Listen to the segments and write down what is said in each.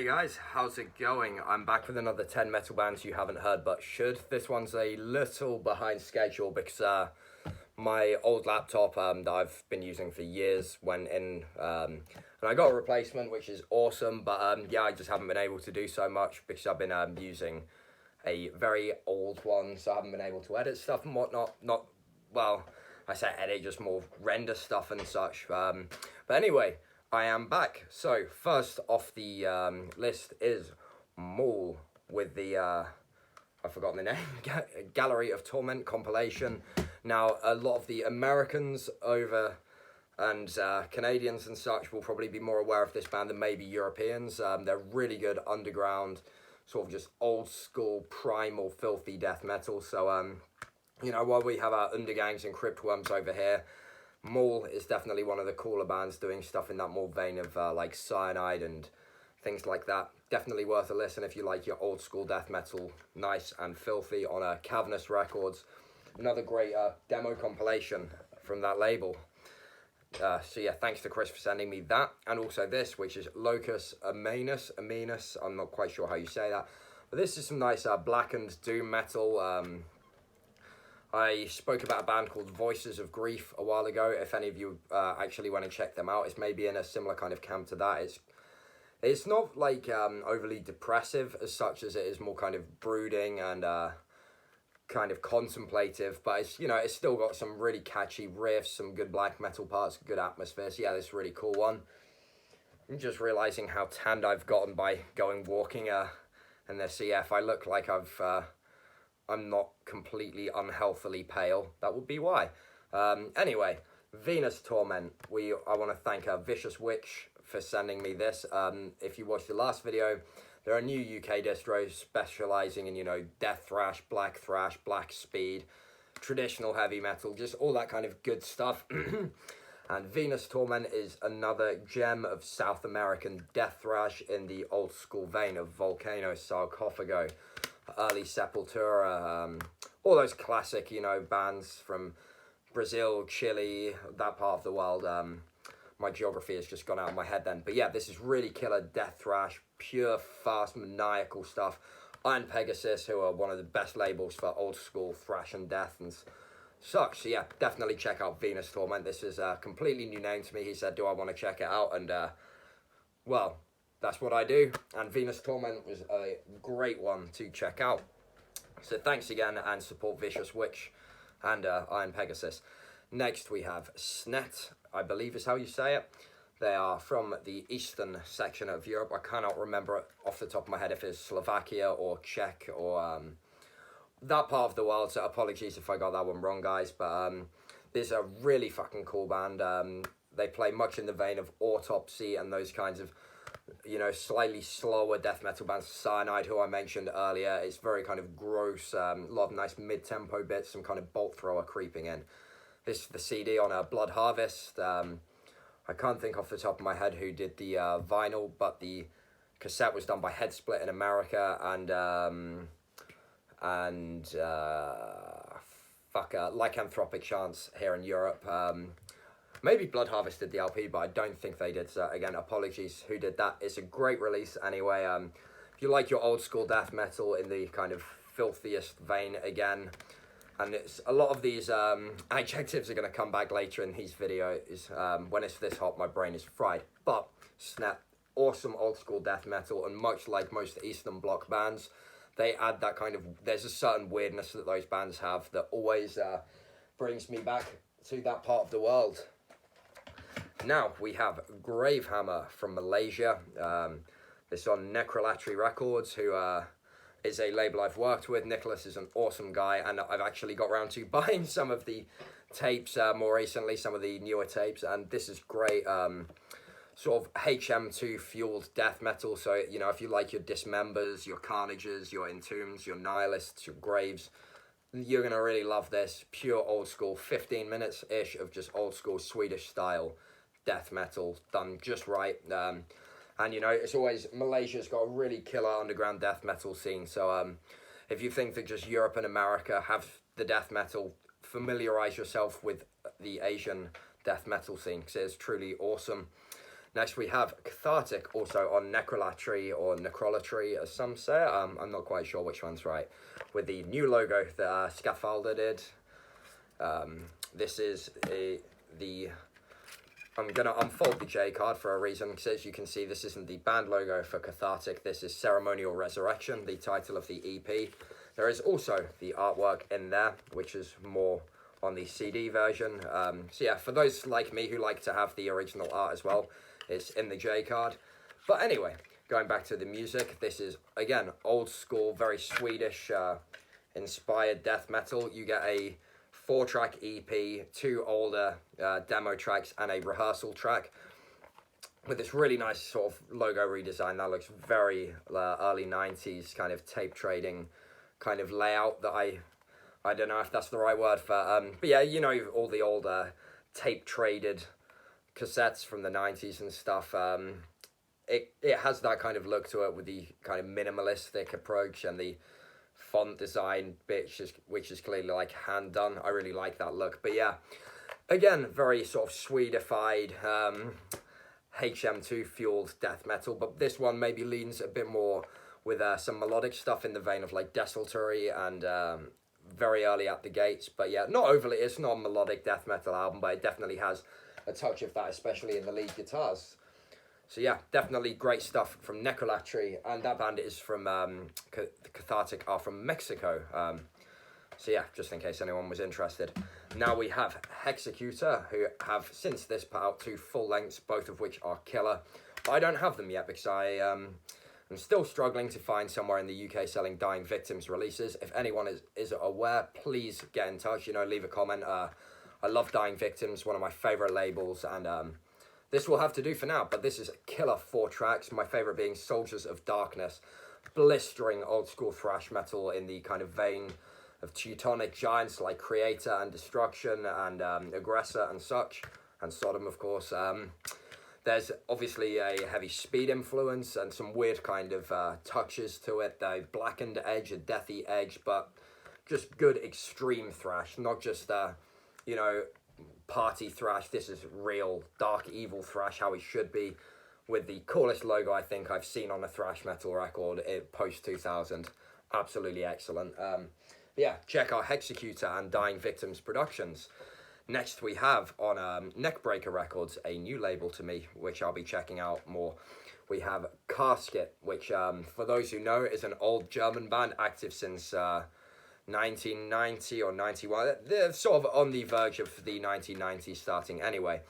Hey guys, how's it going? I'm back with another 10 metal bands you haven't heard but should. This one's a little behind schedule because my old laptop that I've been using for years went in and I got a replacement, which is awesome, but yeah, I just haven't been able to do so much because I've been using a very old one, so I haven't been able to edit stuff and whatnot. Well, I say edit, just more render stuff and such. But anyway, I am back. So first off the list is Maul with the I've forgotten the name, Gallery of Torment compilation. Now a lot of the Americans over and Canadians and such will probably be more aware of this band than maybe Europeans. They're really good underground, sort of just old school primal filthy death metal. So you know, while we have our undergangs and crypt worms over here, Maul is definitely one of the cooler bands doing stuff in that more vein of like Cyanide and things like that. Definitely worth a listen if you like your old school death metal, nice and filthy, on Cavernous Records. Another great demo compilation from that label. So yeah, thanks to Chris for sending me that. And also this, which is Locus Aminus, I'm not quite sure how you say that. But this is some nice blackened doom metal. I spoke about a band called Voices of Grief a while ago. If any of you actually want to check them out, it's maybe in a similar kind of camp to that. It's not like overly depressive as such, as it is more kind of brooding and kind of contemplative. But it's, you know, it's still got some really catchy riffs, some good black metal parts, good atmosphere. So yeah, this is a really cool one. I'm just realizing how tanned I've gotten by going walking in this. So yeah, if I look like I'm not completely unhealthily pale, that would be why. Anyway, Venus Torment. I want to thank Vicious Witch for sending me this. If you watched the last video, there are new UK distros specialising in, you know, Death-Thrash, Black-Thrash, Black Speed, traditional heavy metal, just all that kind of good stuff. And Venus Torment is another gem of South American Death-Thrash in the old school vein of Volcano, Sarcophago, early Sepultura, all those classic, you know, bands from Brazil, Chile, that part of the world. My geography has just gone out of my head then. But yeah, this is really killer Death-Thrash, pure, fast, maniacal stuff. Iron Pegasus, who are one of the best labels for old school thrash and death and such. So yeah, definitely check out Venus Torment. This is a completely new name to me. He said, do I want to check it out? And well, that's what I do, and Venus Torment was a great one to check out. So thanks again, and support Vicious Witch and Iron Pegasus. Next we have Snet, I believe is how you say it. They are from the eastern section of Europe. I cannot remember off the top of my head if it's Slovakia or Czech or that part of the world, so apologies if I got that one wrong, guys. But this is a really fucking cool band. They play much in the vein of Autopsy and those kinds of, you know, slightly slower death metal bands. Cyanide, who I mentioned earlier, it's very kind of gross, a lot of nice mid-tempo bits, some kind of bolt thrower creeping in. This is the CD on Blood Harvest. I can't think off the top of my head who did the vinyl, but the cassette was done by Headsplit in America, and Lycanthropic Chance here in Europe. Maybe Blood Harvest did the LP, but I don't think they did. So again, apologies who did that. It's a great release anyway. If you like your old school death metal in the kind of filthiest vein again, and it's a lot of these adjectives are going to come back later in these videos. When it's this hot, my brain is fried. But Snet, awesome old school death metal, and much like most Eastern Bloc bands, they add that kind of, there's a certain weirdness that those bands have that always brings me back to that part of the world. Now we have Gravehammer from Malaysia. This is on Necrolatry Records, who is a label I've worked with. Nicholas is an awesome guy, and I've actually got around to buying some of the tapes more recently, some of the newer tapes, and this is great. Sort of HM2 fueled death metal. So, you know, if you like your Dismembers, your Carnages, your Entombs, your Nihilists, your Graves, you're going to really love this. Pure old school, 15 minutes-ish of just old school Swedish style death metal done just right. And, you know, it's always, Malaysia's got a really killer underground death metal scene. So if you think that just Europe and America have the death metal, familiarize yourself with the Asian death metal scene, because it's truly awesome. Next we have Cathartic, also on Necrolatry or Necrolatry as some say. I'm not quite sure which one's right. With the new logo that Scaffolder did. This is I'm gonna unfold the J card for a reason, because as you can see, this isn't the band logo for Cathartic. This is Ceremonial Resurrection, the title of the EP. There is also the artwork in there, which is more on the CD version. So yeah, for those like me who like to have the original art as well, it's in the J card. But anyway, going back to the music, this is, again, old school, very Swedish inspired death metal. You get a 4-track EP, 2 older demo tracks, and a rehearsal track with this really nice sort of logo redesign that looks very early 90s kind of tape trading kind of layout that I don't know if that's the right word for, but yeah, you know, all the older tape traded cassettes from the 90s and stuff. It has that kind of look to it with the kind of minimalistic approach and the font design bit, which is clearly like hand done. I really like that look. But yeah, again, very sort of Swedified HM2 fueled death metal, but this one maybe leans a bit more with some melodic stuff in the vein of like Desultory and very early at the gates. But yeah, not overly, it's not a melodic death metal album, but it definitely has a touch of that, especially in the lead guitars. So yeah, definitely great stuff from Necrolatry, and that band is from Cathartic are from Mexico. So yeah, just in case anyone was interested. Now we have Hexecutor, who have since this put out 2 full lengths, both of which are killer. But I don't have them yet because I'm still struggling to find somewhere in the UK selling Dying Victims releases. If anyone is aware, please get in touch. You know, leave a comment. I love Dying Victims, one of my favourite labels, and this will have to do for now, but this is a killer 4 tracks, my favourite being Soldiers of Darkness, blistering old school thrash metal in the kind of vein of Teutonic giants like Creator and Destruction and Aggressor and such, and Sodom of course. There's obviously a heavy speed influence and some weird kind of touches to it, the blackened edge, a deathy edge, but just good extreme thrash, not just, you know, party thrash. This is real dark evil thrash, how it should be, with the coolest logo I think I've seen on a thrash metal record post 2000. Absolutely excellent. Yeah, check out Hexecutor and Dying Victims productions. Next we have on Neckbreaker Records, a new label to me, which I'll be checking out more. We have Casket, which for those who know is an old German band active since 1990 or 91. They're sort of on the verge of the 1990s starting anyway.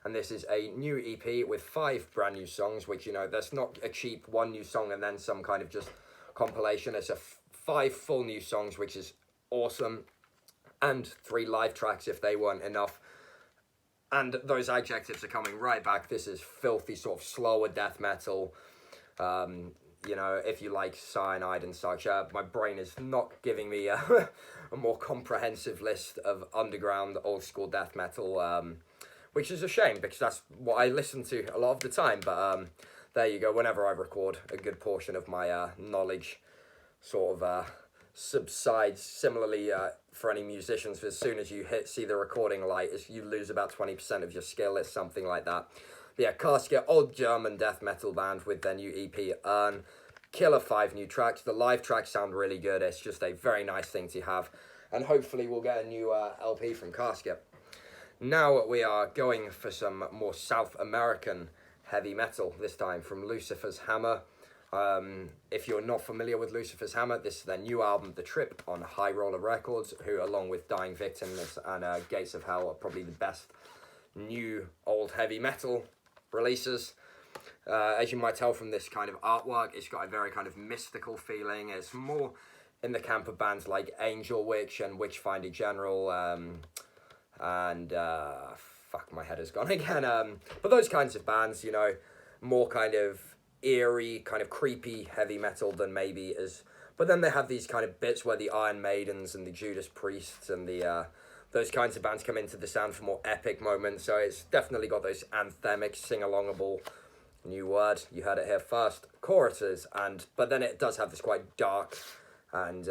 And this is a new EP with 5 brand new songs, which, you know, that's not a cheap 1 new song and then some kind of just compilation. It's a 5 full new songs, which is awesome. And 3 live tracks if they weren't enough. And those adjectives are coming right back. This is filthy, sort of slower death metal. You know, if you like Cyanide and such, my brain is not giving me a more comprehensive list of underground old school death metal, which is a shame because that's what I listen to a lot of the time. But there you go, whenever I record, a good portion of my knowledge sort of subsides. Similarly, for any musicians, as soon as you see the recording light, you lose about 20% of your skill. It's something like that. Yeah, Casket, old German death metal band with their new EP, Earn. Killer 5 new tracks. The live tracks sound really good. It's just a very nice thing to have. And hopefully we'll get a new LP from Casket. Now we are going for some more South American heavy metal, this time from Lucifers Hammer. If you're not familiar with Lucifers Hammer, this is their new album, The Trip, on High Roller Records, who, along with Dying Victims and Gates of Hell, are probably the best new old heavy metal releases. As you might tell from this kind of artwork, it's got a very kind of mystical feeling. It's more in the camp of bands like Angel Witch and Witchfinder General, and fuck, my head has gone again. But those kinds of bands, you know, more kind of eerie, kind of creepy heavy metal than maybe as. But then they have these kind of bits where the Iron Maidens and the Judas Priests and the those kinds of bands come into the sound for more epic moments. So it's definitely got those anthemic, sing-alongable, new word, you heard it here first, choruses, but then it does have this quite dark and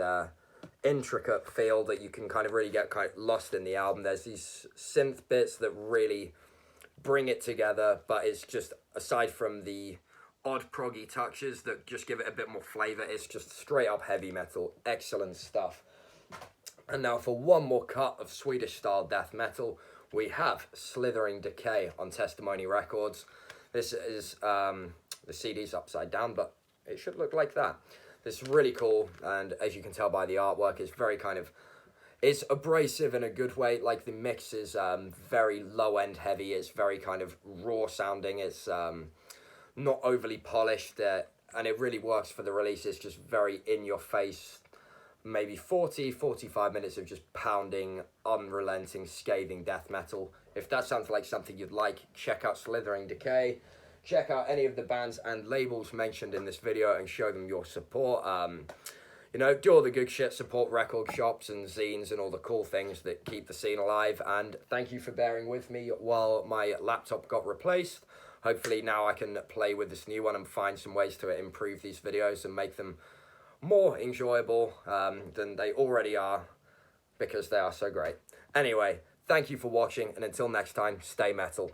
intricate feel that you can kind of really get kind of lost in the album. There's these synth bits that really bring it together, but it's just, aside from the odd proggy touches that just give it a bit more flavor, it's just straight up heavy metal. Excellent stuff. And now for one more cut of Swedish style death metal, we have Slithering Decay on Testimony Records. This is, the CD's upside down, but it should look like that. This is really cool, and as you can tell by the artwork, it's very kind of, it's abrasive in a good way. Like, the mix is very low-end heavy, it's very kind of raw sounding, it's not overly polished, and it really works for the release. It's just very in-your-face, maybe 45 minutes of just pounding, unrelenting, scathing death metal. If that sounds like something you'd like, check out Slithering Decay. Check out any of the bands and labels mentioned in this video and show them your support. You know, do all the good shit, support record shops and zines and all the cool things that keep the scene alive. And thank you for bearing with me while my laptop got replaced. Hopefully now I can play with this new one and find some ways to improve these videos and make them more enjoyable than they already are, because they are so great. Anyway, thank you for watching, and until next time, stay metal.